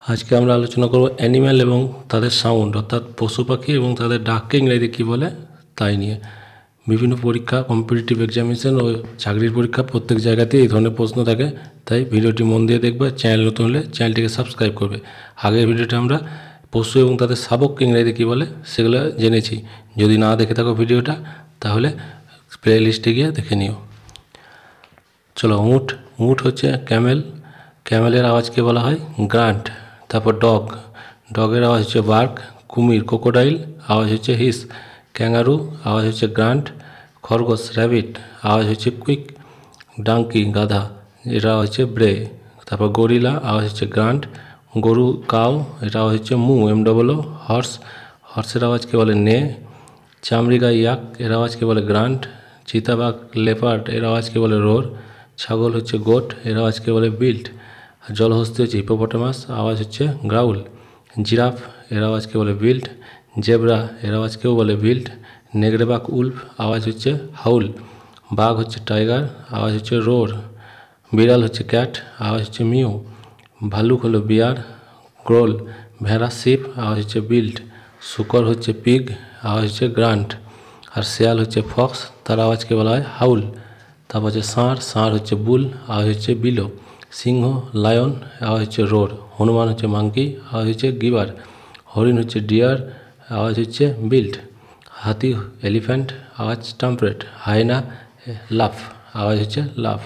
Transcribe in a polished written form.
আজকে আমরা আলোচনা করব অ্যানিম্যাল এবং তাদের সাউন্ড, অর্থাৎ পশু পাখি এবং তাদের ডাককে ইংরেজিতে কী বলে তাই নিয়ে। বিভিন্ন পরীক্ষা, কম্পিটিটিভ এক্সামিনেশন ও চাকরির পরীক্ষা প্রত্যেক জায়গাতেই এই ধরনের প্রশ্ন থাকে, তাই ভিডিওটি মন দিয়ে দেখবে। চ্যানেল নতুন হলে চ্যানেলটিকে সাবস্ক্রাইব করবে। আগের ভিডিওতে আমরা পশু এবং তাদের শাবককে ইংরেজিতে কী বলে সেগুলো জেনেছি। যদি না দেখে থাকো ভিডিওটা, তাহলে প্লে লিস্টে গিয়ে দেখে নিও। চলো, উট। উট হচ্ছে ক্যামেল। ক্যামেলের আওয়াজকে বলা হয় গ্রান্ট। তারপর ডগ, ডগের আওয়াজ হচ্ছে বার্ক। কুমির, ক্রোকোডাইল, আওয়াজ হচ্ছে হিস। ক্যাঙ্গারু, আওয়াজ হচ্ছে গ্রান্ট। খরগোশ, র্যাবিট, আওয়াজ হচ্ছে কুইক। ডাঙ্কি, গাধা, এর আওয়াজ হচ্ছে ব্রে। তারপর গরিলা, আওয়াজ হচ্ছে গ্রান্ট। গরু, কাউ, এটা আওয়াজ হচ্ছে মু, MOO। হর্স, হর্সের আওয়াজকে বলে নে। চামড়িকা, ইয়াক, এর আওয়াজকে বলে গ্রান্ট। চিতাবাঘ, লেপার্ড, এর আওয়াজকে বলে রোর। ছাগল হচ্ছে গোট, এর আওয়াজকে বলে বিল্ট। আর জলহস্তি হচ্ছে হিপোপটামাস, আওয়াজ হচ্ছে গ্রাউল। জিরাফ, এর আওয়াজকে বলে বিল্ট। জেব্রা, এর আওয়াজকেও বলে বিল্ট। নেগড়ে উল্ফ, আওয়াজ হচ্ছে হাউল। বাঘ হচ্ছে টাইগার, আওয়াজ হচ্ছে রোর। বিড়াল হচ্ছে ক্যাট, আওয়াজ হচ্ছে মিউ। ভালুক হলো বিয়ার, গ্রোল। ভেড়া শিপ, আওয়াজ হচ্ছে বিল্ট। শূকর হচ্ছে পিগ, আওয়াজ হচ্ছে গ্রান্ট। আর শেয়াল হচ্ছে ফক্স, তার আওয়াজকে বলা হয় হাউল। তারপর হচ্ছে ষাঁড়, ষাঁড় হচ্ছে বুল, আওয়াজ হচ্ছে বিলো। সিংহ, লায়ন, আওয়াজ হচ্ছে রোর। হনুমান হচ্ছে মাঙ্কি, আওয়াজ হচ্ছে গিবার। হরিণ হচ্ছে ডিয়ার, আওয়াজ হচ্ছে বিল্ট। হাতি, এলিফ্যান্ট, আওয়াজ টাম্পরেট। হায়না, লাফ, আওয়াজ হচ্ছে লাফ।